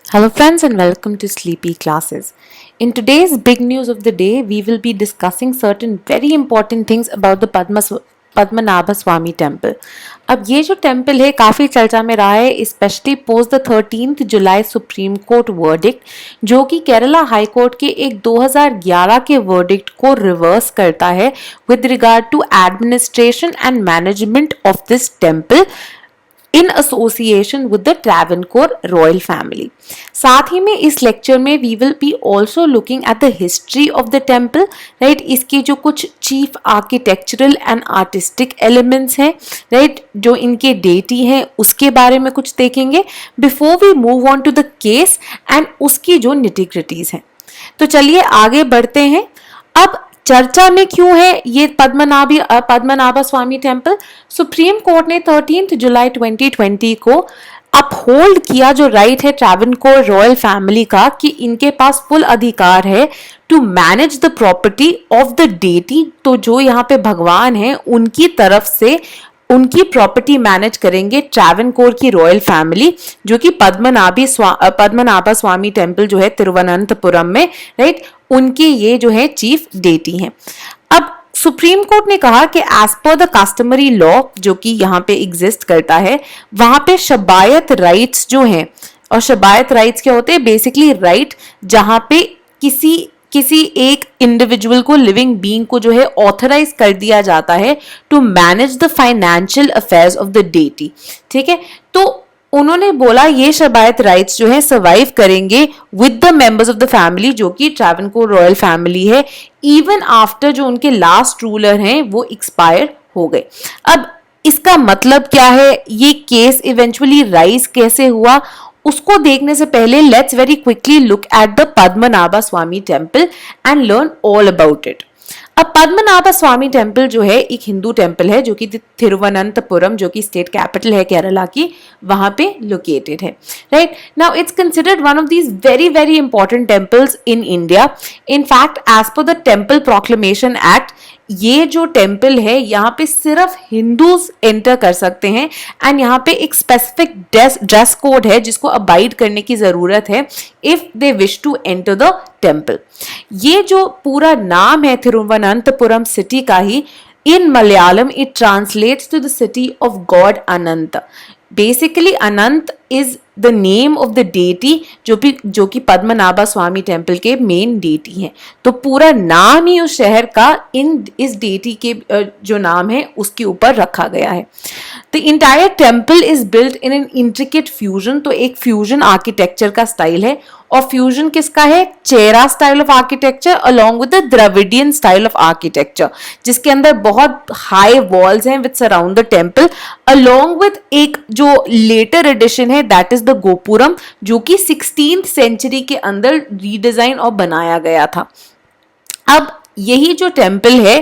Hello, friends, and welcome to Sleepy Classes. In today's big news of the day, we will be discussing certain very important things about the Padmanabha Swamy temple. अब ये जो temple है काफ़ी चर्चा में रहा है, specially post the 13 July supreme court verdict, जो कि केरला हाई कोर्ट के एक 2011 के वर्डिक्ट को रिवर्स करता है with regard to administration and management of this temple in association with the Travancore royal family. साथ ही में इस लेक्चर में we will be also looking at the history of the temple, right? इसके जो कुछ chief architectural and artistic elements हैं, right? जो इनके deity हैं उसके बारे में कुछ देखेंगे before we move on to the case and उसकी जो nitty-gritties हैं. तो चलिए आगे बढ़ते हैं. अब चर्चा में क्यों है ये Padmanabha Swamy temple? Supreme court ने 13 जुलाई 2020 को अपहोल्ड किया जो राइट है ट्रैवनकोर रॉयल फैमिली का कि इनके पास फुल अधिकार है to manage the property of the deity. तो जो यहाँ पे भगवान है उनकी तरफ से उनकी प्रॉपर्टी मैनेज करेंगे ट्रैवनकोर की रॉयल फैमिली, जो कि पद्मनाभ स्वामी टेम्पल जो है तिरुवनंतपुरम में, राइट, उनके ये जो है चीफ डेटी हैं. अब सुप्रीम कोर्ट ने कहा कि as per the customary law जो कि यहाँ पे एग्जिस्ट करता है, वहां पे शबायत राइट्स जो हैं, और शबायत राइट्स क्या होते हैं? बेसिकली राइट जहां पे किसी एक इंडिविजुअल को, लिविंग बीइंग को जो है ऑथराइज कर दिया जाता है to manage the financial affairs of the deity. ठीक है, तो उन्होंने बोला ये शबायत राइट्स जो है सर्वाइव करेंगे with the members of the family, जो कि ट्रैवनकोर रॉयल फैमिली है, इवन आफ्टर जो उनके लास्ट रूलर हैं वो एक्सपायर हो गए. अब इसका मतलब क्या है? ये केस इवेंचुअली राइज कैसे हुआ उसको देखने से पहले let's very quickly look at the Padmanabha Swamy temple and learn all about it. अब पद्मनाभ स्वामी टेम्पल जो है एक हिंदू टेम्पल है जो कि तिरुवनंतपुरम, जो कि स्टेट कैपिटल है केरला की, वहां पे लोकेटेड है. Right now it's considered one of these very very important temples in India. In fact as per the temple proclamation act ये जो टेम्पल है यहाँ पे सिर्फ हिंदूज एंटर कर सकते हैं एंड यहाँ पे एक स्पेसिफिक ड्रेस कोड है जिसको अबाइड करने की जरूरत है if they wish to enter the temple. ये जो पूरा नाम है तिरुवनंतपुरम सिटी का ही, in Malayalam it translates to the city of God Anantha. Basically Anantha is the name of the deity जो कि पद्मनाभ स्वामी टेम्पल के मेन डेटी हैं. तो पूरा नाम ही उस शहर का इस डेटी के जो नाम है उसके ऊपर रखा गया है. The entire temple is built in an intricate fusion. तो एक फ्यूजन आर्किटेक्चर का स्टाइल है, और फ्यूजन किसका है? Chera style of architecture along with the Dravidian style of architecture, जिसके अंदर बहुत हाई वॉल्स हैं with surround the temple, along with एक जो लेटर एडिशन है दैट इज द गोपुरम, जो कि 16th सेंचुरी के अंदर रीडिजाइन और बनाया गया था. अब यही जो टेम्पल है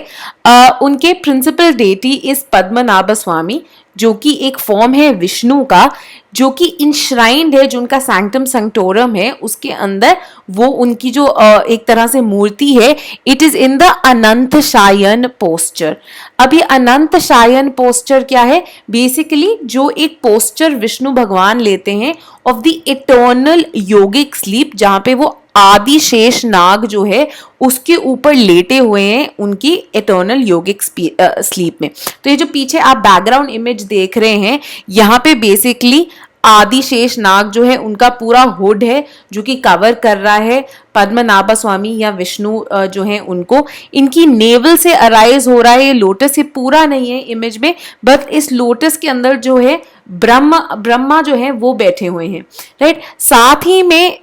उनके प्रिंसिपल डेटी इस पद्मनाभ स्वामी, जो कि एक फॉर्म है विष्णु का, जो कि इंश्राइंड है, जो उनका सैंक्टम सैंक्टोरम है उसके अंदर वो उनकी जो एक तरह से मूर्ति है, it is in the Anant शायन पोस्चर. अब ये अनंत शायन पोस्चर क्या है? बेसिकली जो एक पोस्चर विष्णु भगवान लेते हैं of the eternal yogic sleep, जहां पे वो आदि शेष नाग जो है उसके ऊपर लेटे हुए हैं उनकी इटर्नल योगिक स्लीप में. तो ये जो पीछे आप बैकग्राउंड इमेज देख रहे हैं, यहाँ पे बेसिकली आदिशेष नाग जो है उनका पूरा हुड है जो कि कवर कर रहा है पद्मनाभ स्वामी या विष्णु जो है उनको. इनकी नेवल से अराइज हो रहा है ये लोटस. ये पूरा नहीं है इमेज में, बट इस लोटस के अंदर जो है ब्रह्मा जो है वो बैठे हुए हैं. राइट, साथ ही में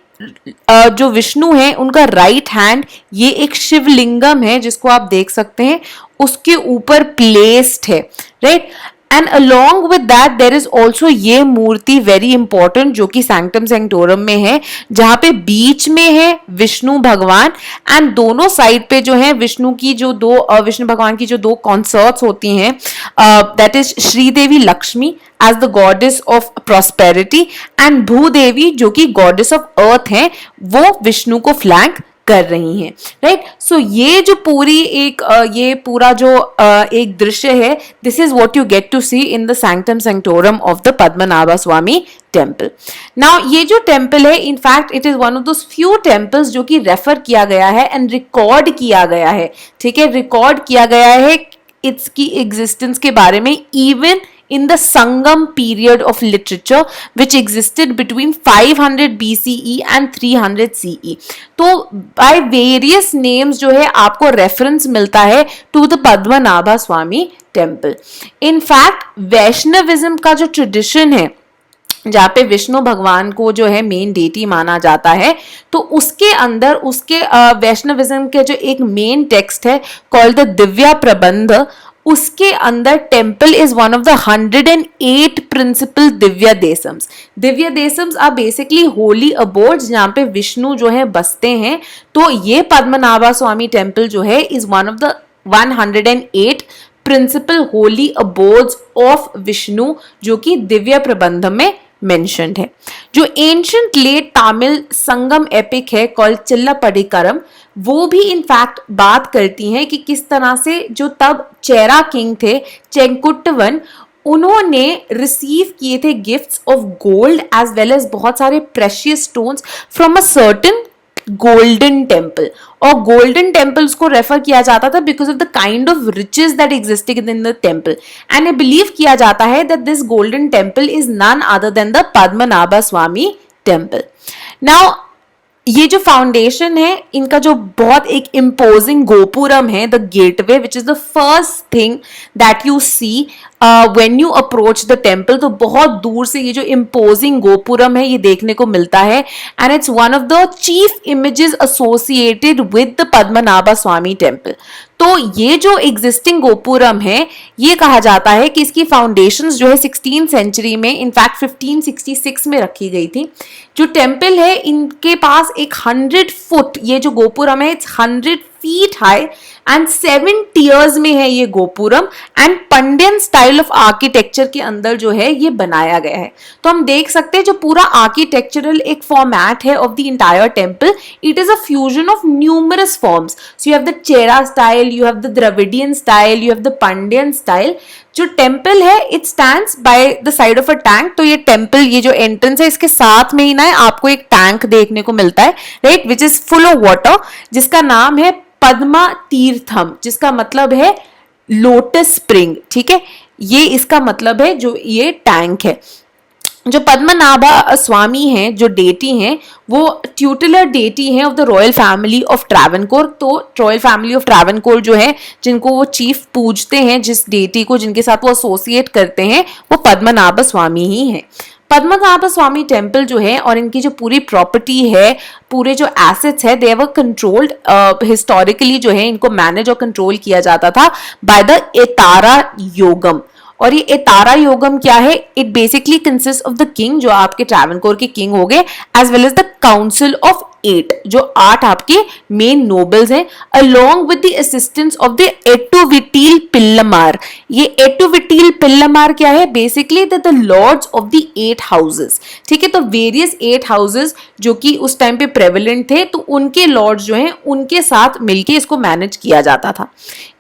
जो विष्णु है उनका राइट हैंड ये एक शिवलिंगम है जिसको आप देख सकते हैं, उसके ऊपर प्लेस्ड है. Right, and along with that there is also ये मूर्ति वेरी इंपॉर्टेंट जो कि सैंक्टम सैंक्टोरम में है, जहां पे बीच में है विष्णु भगवान एंड दोनों साइड पे जो है विष्णु भगवान की जो दो कॉन्सर्ट्स होती हैं, that is Sridevi Lakshmi as the goddess of prosperity and Bhudevi जो कि goddess of earth हैं, वो विष्णु को फ्लैंक कर रही हैं, राइट। सो ये जो पूरी एक ये पूरा जो एक दृश्य है, this is what you get to see in the sanctum sanctorum of the Padmanabha Swamy temple. Now ये जो टेम्पल है, in fact it is one of those few temples जो कि रेफर किया गया है एंड रिकॉर्ड किया गया है, ठीक है, रिकॉर्ड किया गया है इसकी एग्जिस्टेंस के बारे में even in the Sangam period of literature which existed between 500 BCE and 300 CE। तो by various names जो है आपको रेफरेंस मिलता है to the Padmanabha Swamy temple. in fact Vaishnavism का जो ट्रेडिशन है जहाँ पे विष्णु भगवान को जो है मेन डेटी माना जाता है, तो उसके अंदर उसके वैष्णविज्म के जो एक मेन टेक्स्ट है कॉल्ड द दिव्या प्रबंध, उसके अंदर temple is one of the 108 principal Divya Desams. Divya Desams are basically holy abodes जहाँ पे विष्णु जो है बसते हैं। तो ये पद्मनाभा स्वामी टेम्पल जो है is one of the 108 principal holy abodes of Vishnu, जो कि दिव्य प्रबंध में मेंशन्ड है। जो ancient late Tamil Sangam epic है कॉल्ड चिल्लापडिकरम, वो भी इनफैक्ट बात करती हैं कि किस तरह से जो तब चेरा किंग थे चेंकुट्टवन, उन्होंने रिसीव किए थे gifts of gold as well as बहुत सारे precious stones from a certain golden temple. और गोल्डन टेम्पल्स को रेफर किया जाता था because of the kind of riches that existed in the temple, and ये बिलीव किया जाता है that this golden temple is none other than the Padmanabha Swamy temple. Now ये जो फाउंडेशन है इनका जो बहुत एक इम्पोजिंग गोपुरम है, the gateway which is the first thing that you see when you approach the temple. तो बहुत दूर से ये जो इम्पोजिंग गोपुरम है ये देखने को मिलता है, and it's one of the chief images associated with the Padmanabha Swamy temple. तो ये जो एग्जिस्टिंग गोपुरम है ये कहा जाता है कि इसकी फाउंडेशंस जो है 16th सेंचुरी में, इनफैक्ट 1566 में रखी गई थी। जो टेम्पल है इनके पास एक 100 फुट ये जो गोपुरम है, it's 100 feet high and 7 tiers में है ये gopuram, and Pandyan style of architecture के अंदर जो है ये बनाया गया है। तो हम देख सकते हैं जो पूरा आर्किटेक्चरल एक फॉर्मेट है of the entire temple, it is a fusion of numerous forms. So you have the Chera style, you have the Dravidian style, you have the Pandyan style। जो टेम्पल है it stands by the side of a tank. तो ये temple ये जो entrance है इसके साथ में ही ना है आपको एक टैंक देखने को मिलता है, right, which is full of water, जिसका नाम है पद्मा तीर्थम, जिसका मतलब है लोटस स्प्रिंग, ठीक है, ये इसका मतलब है जो ये टैंक है। जो पद्मनाभा स्वामी हैं जो डेटी हैं वो ट्यूटलर डेटी हैं of the royal family of Travancore. तो रॉयल फैमिली ऑफ ट्रैवनकोर जो है जिनको वो चीफ पूजते हैं, जिस डेटी को जिनके साथ वो एसोसिएट करते हैं, वो पद्मनाभ स्वामी ही हैं। पद्मनाभ स्वामी टेम्पल जो है और इनकी जो पूरी प्रॉपर्टी है, पूरे जो एसेट्स है, दे वर कंट्रोल्ड हिस्टोरिकली जो है इनको मैनेज और कंट्रोल किया जाता था बाय द एतारा योगम। और ये एतारा योगम क्या है? It basically consist of the king, जो आपके ट्रैवनकोर के किंग हो गए, as well as the council of 8, जो 8 आपके मेन नोबल्स हैं, along with the assistance of the Ettuveetil Pillamar. ये एटुविटील पिल्लमार क्या है? Basically the lords of the 8 houses, ठीक है। तो वेरियस 8 हाउसेस जो कि उस टाइम पे प्रेवलेंट थे, तो उनके लॉर्ड्स जो हैं उनके साथ मिलके इसको मैनेज किया जाता था।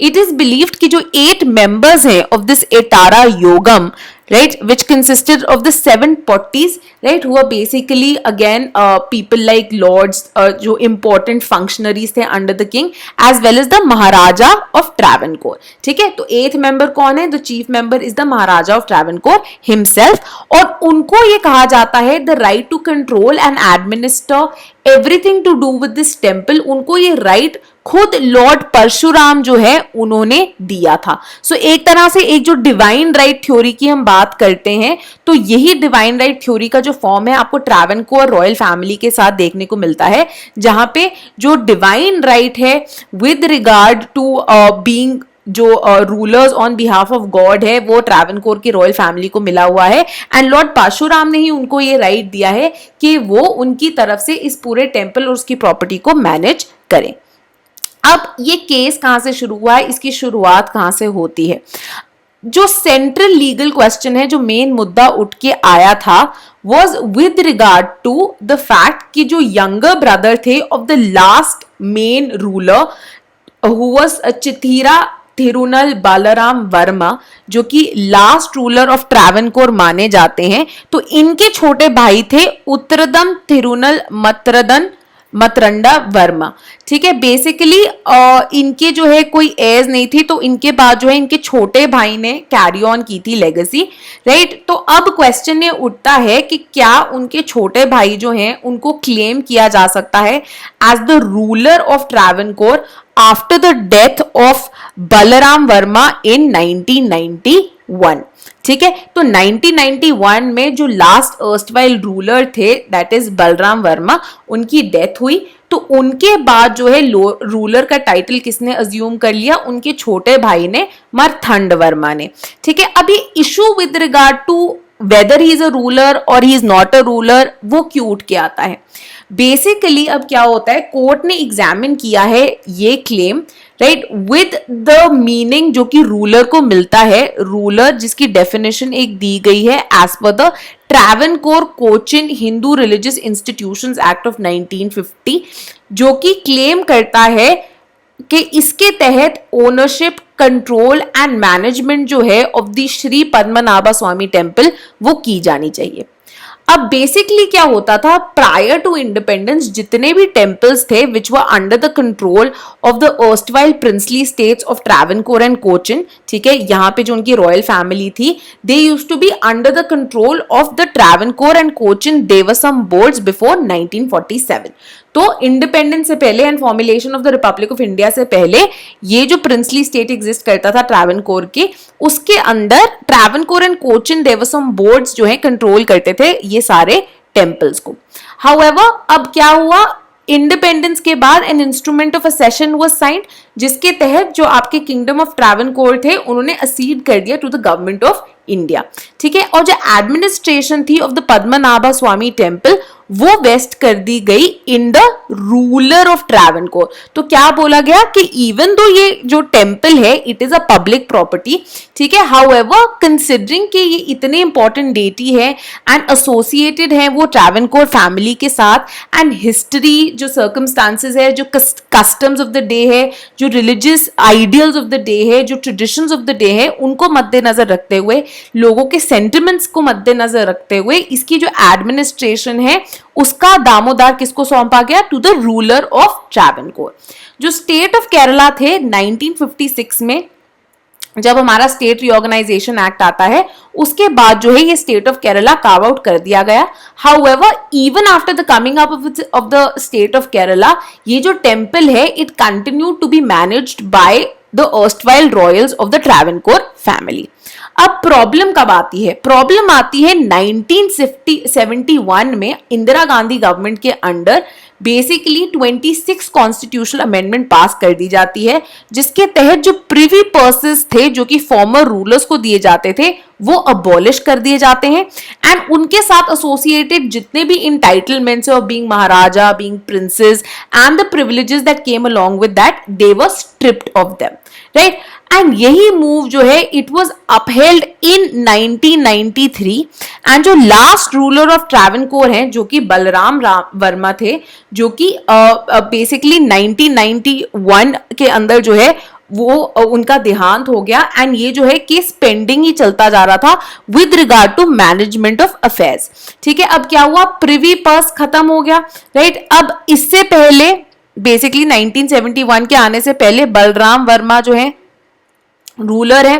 इट इज बिलीव्ड कि जो 8 मेंबर्स हैं ऑफ दिस एतारा योगम, right, which consisted of the 7 potties, right, who are basically again people like lords, जो important functionaries थे under the king, as well as the Maharaja of Travancore, ठीक है। तो 8th member कौन है? The chief member is the Maharaja of Travancore himself, और उनको ये कहा जाता है the right to control and administer everything to do with this temple। उनको ये right खुद लॉर्ड परशुराम जो है उन्होंने दिया था। सो एक तरह से एक जो डिवाइन राइट थ्योरी की हम बात करते हैं, तो यही डिवाइन राइट थ्योरी का जो फॉर्म है आपको ट्रैवनकोर रॉयल फैमिली के साथ देखने को मिलता है, जहां पे जो डिवाइन राइट है विद रिगार्ड टू बीइंग जो rulers on behalf of God है वो ट्रैवनकोर की रॉयल फैमिली को मिला हुआ है, एंड लॉर्ड परशुराम ने ही उनको ये राइट दिया है कि वो उनकी तरफ से इस पूरे टेम्पल और उसकी प्रॉपर्टी को मैनेज करें। अब ये केस कहां से शुरू हुआ है, इसकी शुरुआत कहां से होती है? जो सेंट्रल लीगल क्वेश्चन है, जो मेन मुद्दा उठ के आया था, was with regard to the fact कि जो यंगर ब्रदर थे of the last main ruler who was Chithira Thirunal Balarama Varma, जो कि लास्ट रूलर ऑफ ट्रावनकोर माने जाते हैं। तो इनके छोटे भाई थे उत्तरदम थिरुनल मतरंडा वर्मा। ठीक है, बेसिकली इनके जो है कोई एज नहीं थी, तो इनके बाद जो है इनके छोटे भाई ने कैरी ऑन की थी लेगेसी, राइट। तो अब क्वेश्चन ये उठता है कि क्या उनके छोटे भाई जो हैं उनको क्लेम किया जा सकता है as the ruler of Travancore after the death of Balarama Varma in 1991। ठीक है, तो 1991 में जो लास्ट अर्स्टवाइल रूलर थे दैट इज बलराम वर्मा, उनकी डेथ हुई। तो उनके बाद जो है रूलर का टाइटल किसने अज्यूम कर लिया? उनके छोटे भाई ने, मरथंड वर्मा ने। ठीक है, अभी issue with regard to whether he is a ruler और he is not a ruler, वो क्यों उठ के आता है? बेसिकली अब क्या होता है, कोर्ट ने एग्जामिन किया है ये claim, right, with the meaning जो कि रूलर को मिलता है। रूलर जिसकी डेफिनेशन एक दी गई है as per the Travancore Cochin Hindu religious institutions act of 1950, जो कि क्लेम करता है कि इसके तहत ओनरशिप, कंट्रोल एंड मैनेजमेंट जो है of the Shri Padmanabha Swamy temple वो की जानी चाहिए। अब बेसिकली क्या होता था, प्रायर टू इंडिपेंडेंस जितने भी टेम्पल्स थे which were under the control of the erstwhile princely states of Travancore and Cochin, ठीक है, यहाँ पे जो उनकी रॉयल फैमिली थी, they used to be under the control of the Travancore and Cochin Devaswom boards before 1947। तो इंडिपेंडेंस से पहले and formulation of the Republic of India से पहले ये जो प्रिंसली स्टेट एग्जिस्ट करता था ट्रावनकोर के, उसके अंदर ट्रावनकोर एंड कोचिन देवसम बोर्ड्स जो है कंट्रोल करते थे ये सारे टेम्पल्स को। हाउएवर अब क्या हुआ, इंडिपेंडेंस के बाद an instrument of accession was signed, जिसके तहत जो आपके किंगडम ऑफ ट्रावनकोर थे उन्होंने असीड कर दिया to the government of India. ठीक है, और जो एडमिनिस्ट्रेशन थी of the Padmanabha Swamy temple वो वेस्ट कर दी गई in the ruler of Travancore. तो क्या बोला गया कि इवन दो ये जो टेम्पल है it is a public property, ठीक है, हाउएवर कंसिडरिंग कि ये इतने इंपॉर्टेंट डेटी है एंड एसोसिएटेड है वो ट्रावनकोर फैमिली के साथ, एंड हिस्ट्री जो सर्कमस्टांसेस है, जो कस्टम्स ऑफ द डे है, जो religious ideals of the day है, जो ट्रेडिशंस ऑफ द डे है, उनको मद्देनजर रखते हुए, लोगों के सेंटिमेंट्स को मद्देनजर रखते हुए इसकी जो एडमिनिस्ट्रेशन है उसका दामोदार किसको सौंपा गया? To the ruler of Travancore. जो स्टेट ऑफ केरला थे 1956 में जब हमारा स्टेट रीऑर्गेनाइजेशन एक्ट आता है उसके बाद जो है ये state of Kerala carve out कर दिया गया। However even after the coming up of the state of Kerala ये जो टेम्पल है it continue to be managed by the erstwhile royals of the Travancore family. अब प्रॉब्लम कब आती है? प्रॉब्लम आती है 1971 में इंदिरा गांधी गवर्नमेंट के under basically 26 constitutional amendment pass कर दी जाती है, जिसके तहत जो प्रिवी पर्सेस थे जो कि फॉर्मर रूलर्स को दिए जाते थे वो अबॉलिश कर दिए जाते हैं, एंड उनके साथ एसोसिएटेड जितने भी entitlements of being maharaja, being princes and the privileges that came along with that they were stripped of them, right. And यही मूव जो है it was upheld in 1993, and जो लास्ट रूलर ऑफ ट्रावनकोर हैं जो कि बलराम वर्मा थे, जो कि बेसिकली 1991 के अंदर जो है वो उनका देहांत हो गया, एंड ये जो है केस पेंडिंग ही चलता जा रहा था with regard to management of affairs. ठीक है, अब क्या हुआ, प्रिवी पर्स खत्म हो गया, राइट। अब इससे पहले बेसिकली 1971 के आने से पहले बलराम वर्मा जो है रूलर है।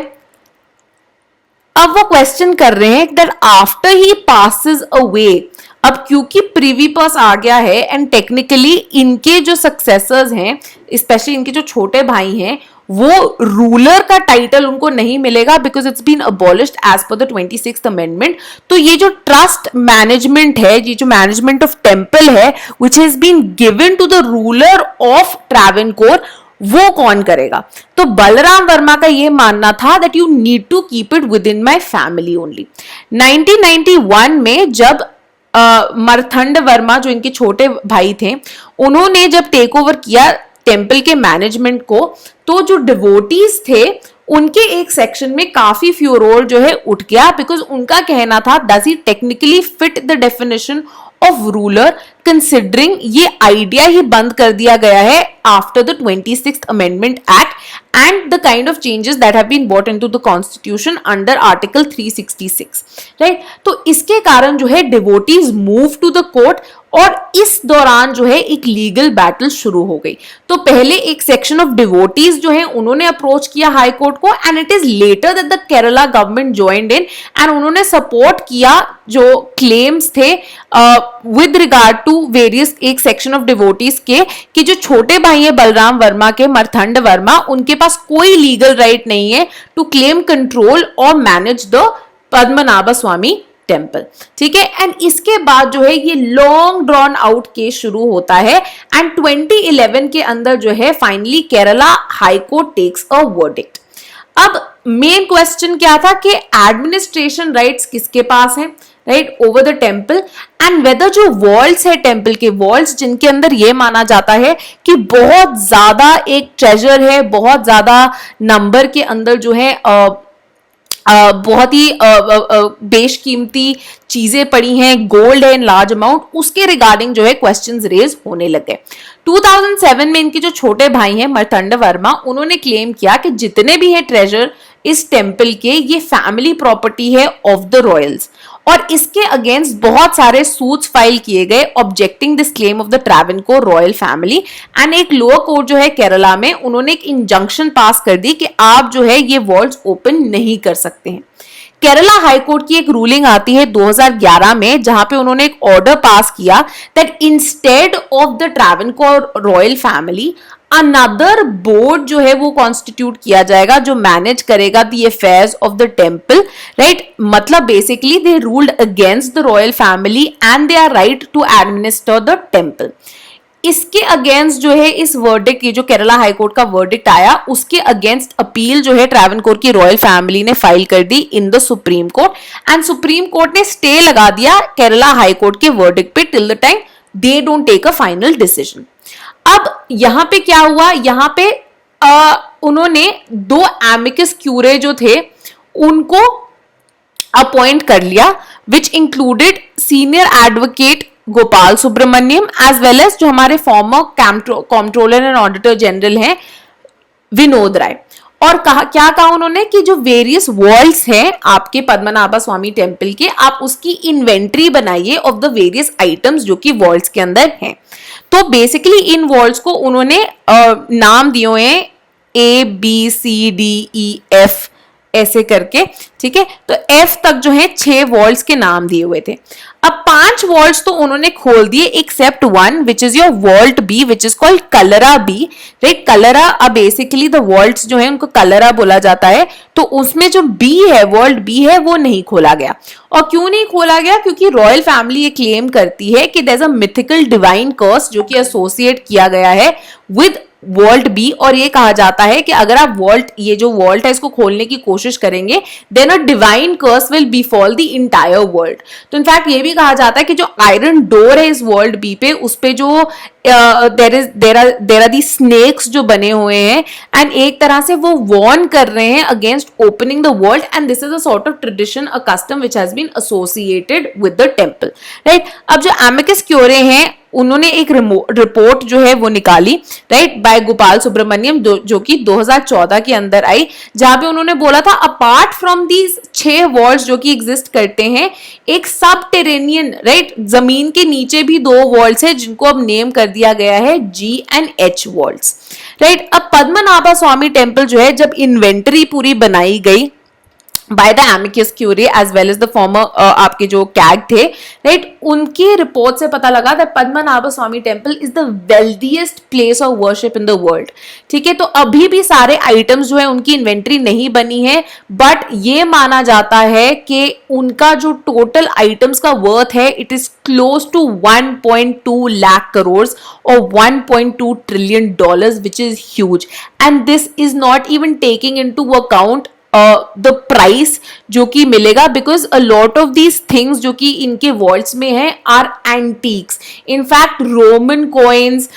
अब वो क्वेश्चन कर रहे हैं that after he passes away, अब क्योंकि प्रिवी पर्स आ गया है एंड टेक्निकली इनके जो सक्सेसर्स हैं, स्पेशली इनके जो छोटे भाई हैं, वो रूलर का टाइटल उनको नहीं मिलेगा because it's been abolished as per the 26th amendment. तो ये जो ट्रस्ट मैनेजमेंट है, ये जो मैनेजमेंट ऑफ टेम्पल है which has been given to the ruler of Travancore, वो कौन करेगा? तो बलराम वर्मा का ये मानना था that you need to keep it within my family only. 1991 में जब मरथंड वर्मा जो इनके छोटे भाई थे उन्होंने जब टेक ओवर किया टेम्पल के मैनेजमेंट को, तो जो डिवोटीज थे उनके एक सेक्शन में काफी फ्यूरोर जो है उठ गया बिकॉज उनका कहना था does he technically fit the definition of ruler, considering ये आइडिया ही बंद कर दिया गया है after the 26th amendment act and the kind of changes that have been bought into the constitution under article 366, right. तो इसके कारण जो है devotees move to the court और इस दौरान जो है एक लीगल बैटल शुरू हो गई। तो पहले एक सेक्शन ऑफ डिवोटीज जो है उन्होंने अप्रोच किया हाई कोर्ट को and it is later that the Kerala government joined in and उन्होंने सपोर्ट किया जो क्लेम्स थे विद रिगार्ड टू वेरियस एक सेक्शन ऑफ डिवोटीज के कि जो छोटे भाई है बलराम वर्मा के, मरथंड वर्मा, उनके पास कोई लीगल राइट नहीं है टू क्लेम कंट्रोल और manage the Padmanabha Swamy temple, ठीक है। एंड इसके बाद जो है ये लॉन्ग ड्रॉन आउट केस शुरू होता है एंड 2011 के अंदर जो है finally Kerala high court takes a verdict. अब मेन क्वेश्चन क्या था कि एडमिनिस्ट्रेशन राइट्स किसके पास हैं, right, over the temple, and whether जो वॉल्स है टेम्पल के, वॉल्स जिनके अंदर ये माना जाता है कि बहुत ज्यादा एक ट्रेजर है, बहुत ज्यादा नंबर के अंदर जो है बहुत ही बेशकीमती चीजें पड़ी हैं, गोल्ड है इन लार्ज अमाउंट, उसके रिगार्डिंग जो है क्वेश्चंस रेज होने लगे। 2007 में इनके जो छोटे भाई हैं मरथंड वर्मा, उन्होंने क्लेम किया कि जितने भी है ट्रेजर इस टेम्पल के ये फैमिली प्रॉपर्टी है ऑफ द रॉयल्स, और इसके अगेंस्ट बहुत सारे सूट्स फाइल किए गए objecting this claim of the Travancore royal family and एक लोअर कोर्ट जो है केरला में उन्होंने एक इंजंक्शन पास कर दी कि आप जो है ये वॉल्स ओपन नहीं कर सकते हैं। केरला हाई कोर्ट की एक रूलिंग आती है 2011 में जहां पे उन्होंने एक ऑर्डर पास किया that instead of the Travancore royal family another board जो है वो कॉन्स्टिट्यूट किया जाएगा जो मैनेज करेगा the affairs of the temple, right. मतलब basically they ruled against the royal family and they are right to administer the temple. इसके against जो है इस वर्डिक्ट, ये जो केरला हाई कोर्ट का वर्डिक्ट आया, उसके अगेंस्ट अपील जो है ट्रैवनकोर की रॉयल फैमिली ने फाइल कर दी in the supreme court and supreme court ने स्टे लगा दिया केरला हाई कोर्ट के वर्डिक्ट पे till the time they don't take a final decision. अब यहां पे क्या हुआ, यहां पे उन्होंने दो एमिकस क्यूरे जो थे उनको अपॉइंट कर लिया which included senior advocate Gopal Subramanium as well as जो हमारे former controller and auditor general हैं विनोद राय। और क्या कहा उन्होंने कि जो वेरियस वॉल्स हैं आपके पद्मनाभ स्वामी टेम्पल के, आप उसकी इन्वेंट्री बनाइए ऑफ द वेरियस आइटम्स जो कि वॉल्स के अंदर हैं। तो बेसिकली इन वॉल्स को उन्होंने नाम दिए हुए हैं ABCDEF ऐसे करके, ठीक है। तो F तक जो है 6 वॉल्स के नाम दिए हुए थे। अब 5 वॉल्स तो उन्होंने खोल दिए except one which is your vault B which is called Kallara B, right. Kallara, अब बेसिकली द वॉल्ट्स जो है उनको कलरा बोला जाता है, तो उसमें जो बी है, वॉल्ट बी है, वो नहीं खोला गया। और क्यों नहीं खोला गया? क्योंकि रॉयल फैमिली ये क्लेम करती है कि there is a mythical divine curse जो कि एसोसिएट किया गया है विद वॉल्ट बी, और ये कहा जाता है कि अगर आप ये जो वॉल्ट है इसको खोलने की कोशिश करेंगे then a divine curse will befall the entire world. तो इनफैक्ट ये भी कहा जाता है कि जो आयरन डोर है इस वॉल्ट बी पे, उस पे जो देर आर दी स्नेक्स जो बने हुए हैं एंड एक तरह से वो वॉर्न कर रहे हैं against opening the world and this is a sort of tradition, a custom which has been associated with the temple, right. अब जो एमिकस क्यूरे हैं उन्होंने एक रिपोर्ट जो है वो निकाली, राइट, बाय गोपाल सुब्रमण्यम जो कि 2014 के अंदर आई, जहां पे उन्होंने बोला था अपार्ट फ्रॉम दीज 6 वॉल्स जो कि एग्जिस्ट करते हैं, एक सब टेरेनियन, राइट, जमीन के नीचे भी 2 वॉल्स है जिनको अब नेम कर दिया गया है G and H walls, right. अब पद्मनाभ स्वामी टेम्पल जो है जब इन्वेंटरी पूरी बनाई गई by the amicus curiae as well as the former आपके जो कैग थे, राइट, उनकी रिपोर्ट से पता लगा that Padmanabha Swamy temple is the wealthiest place of worship in the world, ठीक है। तो अभी भी सारे आइटम्स जो है उनकी इन्वेंट्री नहीं बनी है, बट ये माना जाता है कि उनका जो टोटल आइटम्स का वर्थ है it is close to 1.2 lakh crore और 1.2 trillion dollars which is huge and this is not even taking into account the price जो कि मिलेगा, because a lot of these things जो कि इनके वॉल्ट्स में है are antiques. In fact Roman coins,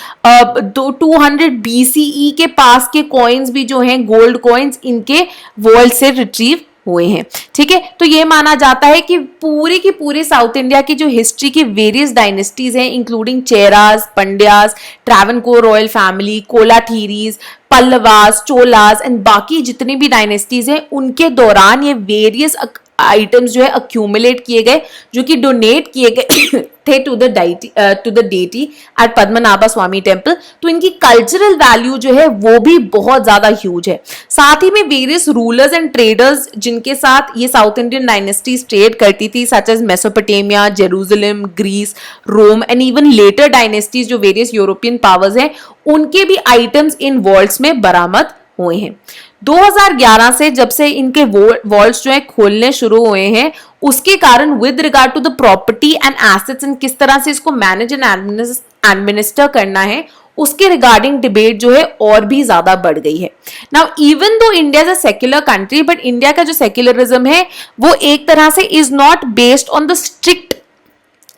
200 BCE के पास के कॉइन्स भी जो हैं, गोल्ड कॉइन्स, इनके वॉल्ट से रिट्रीव हुए हैं। ठीक है, तो ये माना जाता है कि पूरी की पूरी साउथ इंडिया की जो हिस्ट्री की वेरियस डायनेस्टीज हैं, including Cheras, Pandyas, Travancore royal family, Kolathiris, Pallavas, Cholas and बाकी जितनी भी डायनेस्टीज हैं, उनके दौरान ये वेरियस आइटम्स जो है अक्यूमुलेट किए गए, जो कि डोनेट किए गए थे to the deity at Padmanabha Swamy temple. तो इनकी कल्चरल वैल्यू जो है वो भी बहुत ज्यादा ह्यूज है। साथ ही में वेरियस रूलर्स एंड ट्रेडर्स जिनके साथ ये साउथ इंडियन डायनेस्टीज ट्रेड करती थी, such as Mesopotamia, Jerusalem, Greece, Rome and even later dynasties जो वेरियस यूरोपियन पावर्स हैं, उनके भी आइटम्स इन वॉल्ट्स में बरामद हुए हैं। 2011 से जब से इनके वॉल्ट्स जो है खोलने शुरू हुए हैं, उसके कारण with regard to the property and assets and किस तरह से इसको मैनेज एंड एडमिनिस्टर करना है, उसके रिगार्डिंग डिबेट जो है और भी ज्यादा बढ़ गई है। Now even though India is a secular country, but India का जो सेक्युलरिज्म है वो एक तरह से is not based on the strict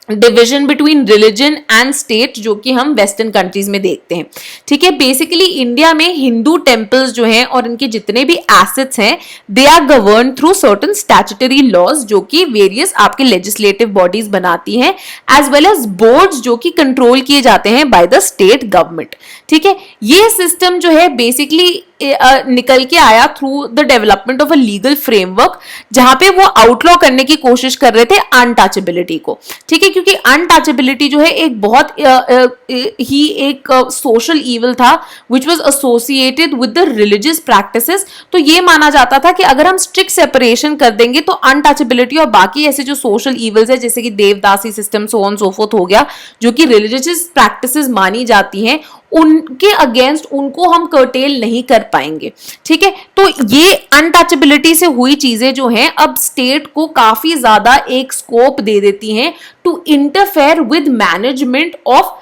division between religion and state जो कि हम वेस्टर्न कंट्रीज में देखते हैं। ठीक है, बेसिकली इंडिया में हिंदू टेम्पल्स जो हैं और इनके जितने भी एसेट्स हैं, they are govern through certain statutory laws जो कि वेरियस आपके लेजिस्लेटिव बॉडीज बनाती हैं, एज वेल एज बोर्ड्स जो कि कंट्रोल किए जाते हैं बाय द स्टेट गवर्नमेंट। ठीक है, ये सिस्टम जो है बेसिकली निकल के आया through the development of a legal framework, जहां पे वो आउटलॉ करने की कोशिश कर रहे थे अनटचेबिलिटी को। ठीक है, क्योंकि अनटचेबिलिटी जो है एक बहुत ही एक सोशल ईवल था which was associated with the religious practices. तो ये माना जाता था कि अगर हम स्ट्रिक्ट सेपरेशन कर देंगे तो अनटचेबिलिटी और बाकी ऐसे जो सोशल ईवल्स है, जैसे कि devadasi system, so on so forth हो गया, जो कि रिलीजियस प्रैक्टिसेस मानी जाती हैं, उनके अगेंस्ट उनको हम कर्टेल नहीं कर पाएंगे। ठीक है, तो ये अनटचेबिलिटी से हुई चीजें जो हैं अब स्टेट को काफी ज्यादा एक स्कोप दे देती हैं to interfere with management of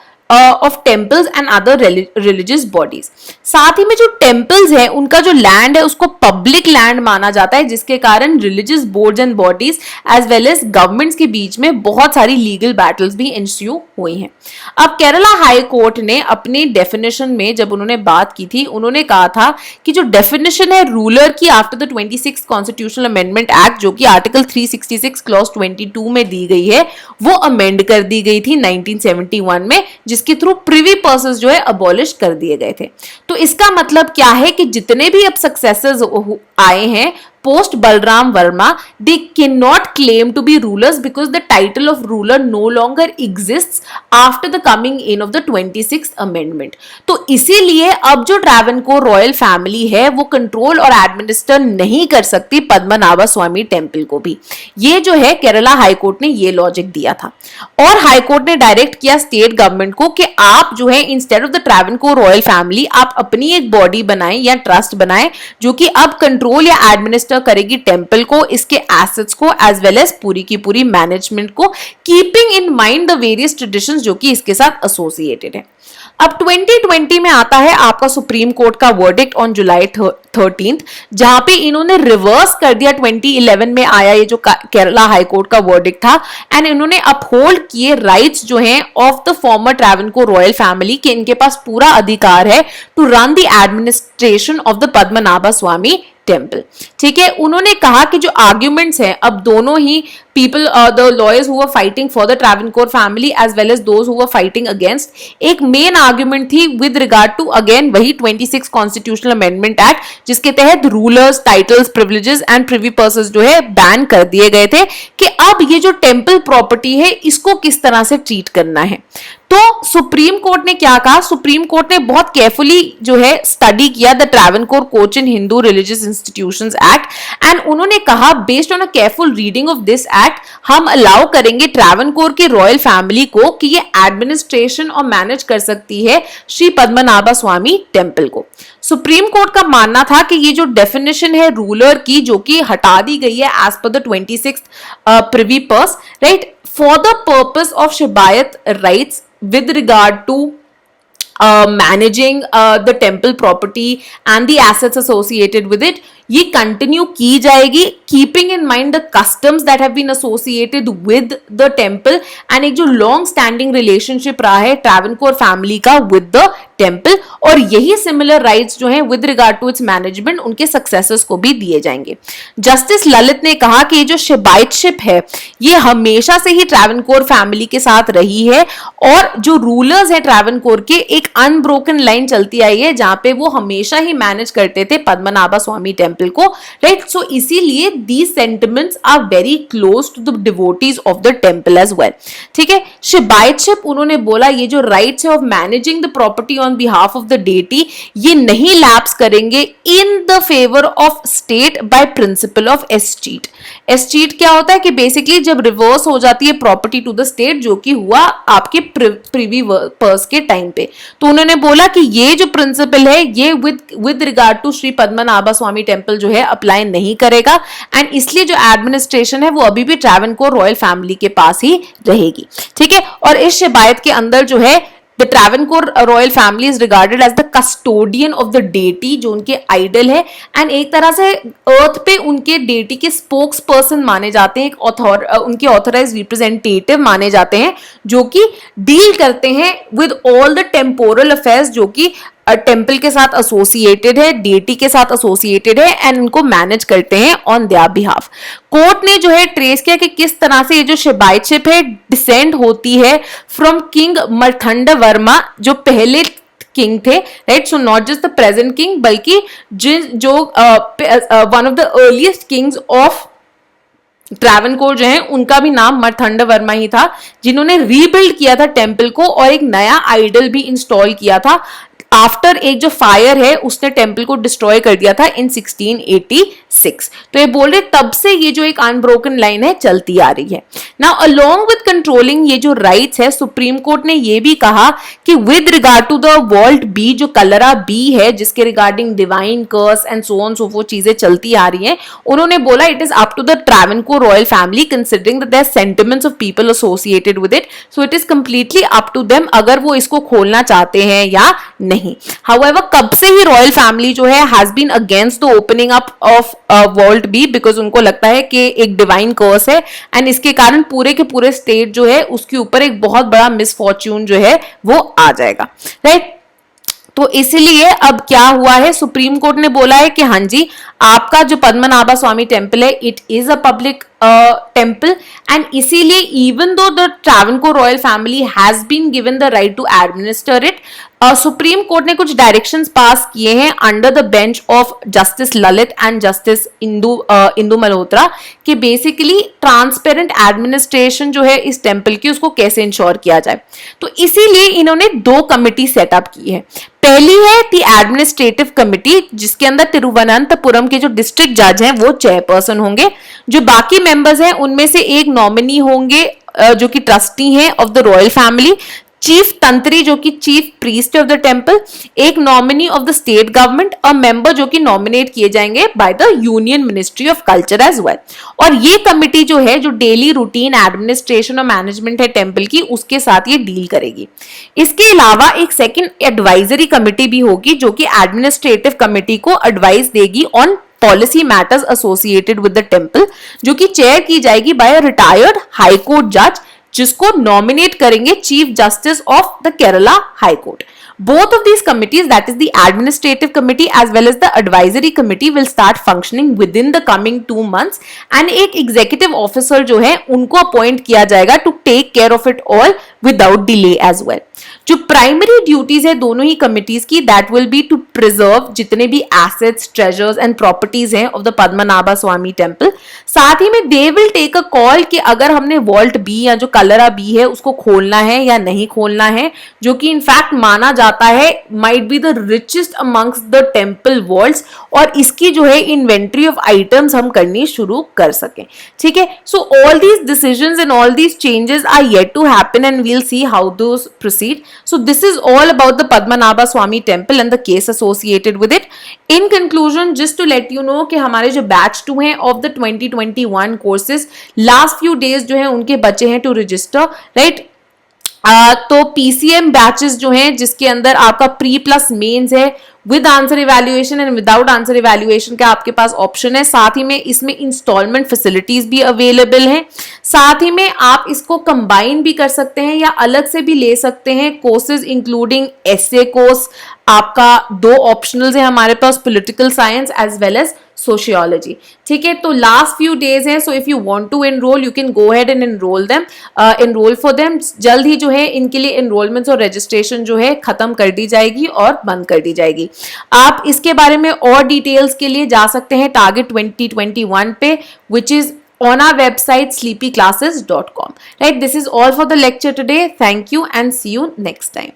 temples and other religious bodies. साथ ही में जो टेम्पल्स है उनका जो लैंड है उसको पब्लिक लैंड माना जाता है, जिसके कारण religious boards and bodies as well as governments के बीच में बहुत सारी लीगल बैटल्स भी इंस्यू हुई हैं। अब केरला हाई कोर्ट ने अपनी डेफिनेशन में जब उन्होंने बात की थी, उन्होंने कहा था कि जो डेफिनेशन है रूलर की after the 26 constitutional amendment act जो कि आर्टिकल 366 क्लॉज 22 में दी गई है, वो अमेंड कर दी गई थी 1971 में, जिसके थ्रू प्रिवी पर्सन्स जो है अबॉलिश कर दिए गए थे। तो इसका मतलब क्या है कि जितने भी अब सक्सेसर्स आए हैं post Balram Verma, they cannot claim to be rulers because the title of ruler no longer exists after the coming in of the 26th amendment. तो इसीलिए अब जो ट्रैवनकोर रॉयल फैमिली है वो कंट्रोल और एडमिनिस्टर नहीं कर सकती पद्मनाभा स्वामी टेम्पल को भी। ये जो है केरला हाईकोर्ट ने ये लॉजिक दिया था, और हाईकोर्ट ने डायरेक्ट किया स्टेट गवर्नमेंट को कि आप जो है instead of the Travancore royal family आप अपनी एक बॉडी बनाएं या ट्रस्ट बनाएं जो कि अब कंट्रोल या एडमिनिस्टर करेगी टेम्पल को, इसके एसेट्स को, एज वेल एज पूरी की पूरी मैनेजमेंट को, keeping in mind the various traditions जो कि इसके साथ एसोसिएटेड है। अब 2020 में आता है आपका सुप्रीम कोर्ट का वर्डिक्ट ऑन जुलाई 13, जहां पे इन्होंने रिवर्स कर दिया 2011 में आया ये जो केरला हाई कोर्ट का वर्डिक्ट था, एंड इन्होंने अपहोल्ड किए राइट्स जो हैं of the former Travancore royal family कि इनके पास पूरा अधिकार है to run the administration of the Padmanabha Swamy temple. ठीक है, उन्होंने कहा कि जो आर्ग्यूमेंट्स हैं अब दोनों ही people the lawyers who were fighting for the Travancore family as well as those who were fighting against, एक मेन आर्ग्यूमेंट थी विद रिगार्ड टू अगेन वही 26 कॉन्स्टिट्यूशनल अमेंडमेंट एक्ट, जिसके तहत rulers, titles, privileges and privy purses जो है ban कर दिए गए थे कि अब ये जो टेम्पल प्रॉपर्टी है इसको किस तरह से ट्रीट करना है। तो सुप्रीम कोर्ट ने क्या कहा, सुप्रीम कोर्ट ने बहुत केयरफुली जो है स्टडी किया the Travancore Cochin Hindu religious institutions act, and उन्होंने कहा based on a careful reading of this act हम अलाउ करेंगे ट्रैवनकोर की रॉयल फैमिली को कि ये एडमिनिस्ट्रेशन और मैनेज कर सकती है श्री पद्मनाभा स्वामी टेम्पल को। सुप्रीम कोर्ट का मानना था कि ये जो डेफिनेशन है रूलर की जो कि हटा दी गई है as per the 26 privy purse, right, for the purpose of Shibayat rights with regard to managing the temple property and the assets associated with it, ये कंटिन्यू की जाएगी, keeping in mind the customs that have been associated with the temple and एक जो long standing relationship रहा है Travancore family का with the temple, और यही सिमिलर राइट्स जो हैं with regard to its management उनके सक्सेसर्स को भी दिए जाएंगे। जस्टिस ललित ने कहा कि ये जो शिबाइटशिप है ये हमेशा से ही ट्रैवनकोर फैमिली के साथ रही है, और जो रूलर्स हैं ट्रैवनकोर के एक अनब्रोकन लाइन चलती आई है जहां पे वो हमेशा ही मैनेज करते थे पद्मनाभ स्वामी टेम्पल को, राइट। सो इसीलिए these sentiments are very close to the devotees of the temple as well, ठीक है। शिबाइटशिप उन्होंने बोला ये जो राइट्स है of managing the property on behalf of the deity ये नहीं लैप्स करेंगे in the favour of state by principle of escheat. Escheat क्या होता है कि बेसिकली जब रिवर्स हो जाती है प्रॉपर्टी टू द स्टेट, जो कि हुआ आपके प्रीवी पर्स के टाइम पे, तो उन्होंने बोला कि ये जो प्रिंसिपल है ये with regard to Shri Padmanabha Swamy temple जो है अप्लाई नहीं करेगा, एंड इसलिए जो एडमिनिस्ट्रेशन है वो अभी भी ट्रैवनकोर रॉयल फैमिली के पास ही रहेगी, ठीक है। और इस शिबायत के अंदर जो है The Travancore royal family is regarded as the custodian of the deity जो उनके आइडल है, एंड एक तरह से अर्थ पे उनके डेटी के स्पोक्स पर्सन माने जाते हैं, उनके ऑथराइज रिप्रेजेंटेटिव माने जाते हैं जो कि डील करते हैं with all the temporal affairs जो कि टेम्पल के साथ एसोसिएटेड है, डेटी के साथ एसोसिएटेड है, एंड उनको मैनेज करते हैं ऑन देयर बिहाफ। कोर्ट ने जो है ट्रेस किया कि किस तरह से ये जो शिबाइटशिप है डिसेंड होती है फ्रॉम किंग मर्थंड वर्मा जो पहले किंग थे, right. So not just the present king बल्कि जो one of the earliest kings of Travancore जो है उनका भी नाम मर्थंड वर्मा ही था, जिन्होंने रीबिल्ड किया था टेम्पल को और एक नया आइडल भी इंस्टॉल किया था आफ्टर एक जो फायर है उसने टेम्पल को डिस्ट्रॉय कर दिया था इन 1686। तो ये बोल रहे तब से ये जो एक अनब्रोकन लाइन है चलती आ रही है। नाउ अलोंग विद कंट्रोलिंग ये जो राइट्स है, सुप्रीम कोर्ट ने ये भी कहा कि with regard to the vault B जो कलरा बी है जिसके regarding divine curse and so on so forth चीजें चलती आ रही हैं, उन्होंने बोला it is up to the Travancore royal family considering that there sentiments of people associated with it, so it is completely up to them अगर वो इसको खोलना चाहते हैं या नहीं। However, कब से ही रॉयल फैमिली जो है has been against the opening up of Vault B because उनको लगता है कि एक डिवाइन कर्स है एंड इसके कारण पूरे के पूरे स्टेट जो है उसके ऊपर एक बहुत बड़ा मिसफॉर्च्यून जो है वो आ जाएगा, राइट। तो इसलिए अब क्या हुआ है, सुप्रीम कोर्ट ने बोला है कि हाँ जी आपका जो पद्मनाभ स्वामी टेम्पल है it is a public temple, and इसीलिए even though the Travancore royal family has been given the right to administer it, supreme court ने कुछ डायरेक्शंस पास किए हैं under the bench of justice Lalit and justice Indu Malhotra कि बेसिकली ट्रांसपेरेंट एडमिनिस्ट्रेशन जो है इस टेम्पल की उसको कैसे इंश्योर किया जाए। तो इसीलिए इन्होंने दो कमिटी सेटअप की है। पहली है दी एडमिनिस्ट्रेटिव कमिटी जिसके अंदर तिरुवनंतपुरम के जो डिस्ट्रिक्ट जज हैं वो चेयरपर्सन होंगे, जो बाकी मेंबर्स हैं उनमें से एक नॉमिनी होंगे जो कि ट्रस्टी हैं of the royal family, chief tantri जो कि chief priest of the temple, एक nominee of the state government, और मेंबर जो कि नॉमिनेट किए जाएंगे by the union ministry of culture as well. और ये कमिटी जो है जो डेली रूटीन एडमिनिस्ट्रेशन और मैनेजमेंट है टेम्पल की उसके साथ ये डील करेगी। इसके अलावा एक सेकंड एडवाइजरी कमिटी भी होगी जो कि एडमिनिस्ट्रेटिव कमिटी को एडवाइस देगी on policy matters associated with the temple, जो कि चेयर की जाएगी by a retired high court जज जिसको नॉमिनेट करेंगे chief justice of the Kerala high court. Both of these committees, that is the administrative committee as well as the advisory committee, will start functioning within the coming 2 months, and एक executive officer जो है उनको appoint किया जाएगा to take care of it all without delay as well। जो primary duties है दोनों ही कमिटीज की that will be to preserve जितने भी एसेट्स, ट्रेजर्स एंड प्रॉपर्टीज हैं of the Padmanabha Swamy temple. साथ ही में they will take a call कि अगर हमने वॉल्ट बी या जो कलरा बी है उसको खोलना है या नहीं खोलना है, जो कि इनफैक्ट माना जाता है might be the richest amongst the temple vaults, और इसकी जो है इन्वेंट्री ऑफ आइटम्स हम करनी शुरू कर सकें, ठीक है। So all these decisions and all these changes are yet to happen and we'll see how those proceed. So this is all about the Padmanabha Swami temple and the case associated with it. In conclusion, just to let you know कि हमारे जो batch 2 हैं of the 2021 courses, last few days जो है उनके बचे हैं to register, right? तो पीसीएम बैचेस जो हैं जिसके अंदर आपका प्री प्लस मेंस है with answer evaluation and without answer evaluation का आपके पास ऑप्शन है। साथ ही में इसमें इंस्टॉलमेंट फैसिलिटीज भी अवेलेबल हैं। साथ ही में आप इसको कंबाइन भी कर सकते हैं या अलग से भी ले सकते हैं। कोर्सेज इंक्लूडिंग एसए कोर्स, आपका 2 ऑप्शनल्स है हमारे पास, political science as well as sociology. ठीक है, तो लास्ट फ्यू डेज हैं, so if you want to enrol you can go ahead and enrol for them. जल्द ही जो है इनके लिए एनरोलमेंट्स और रजिस्ट्रेशन जो है खत्म कर दी जाएगी और बंद कर दी जाएगी। आप इसके बारे में और डिटेल्स के लिए जा सकते हैं टारगेट 2021 पे, which is on our website sleepyclasses.com. Right, this is all for the lecture today. Thank you and see you next time.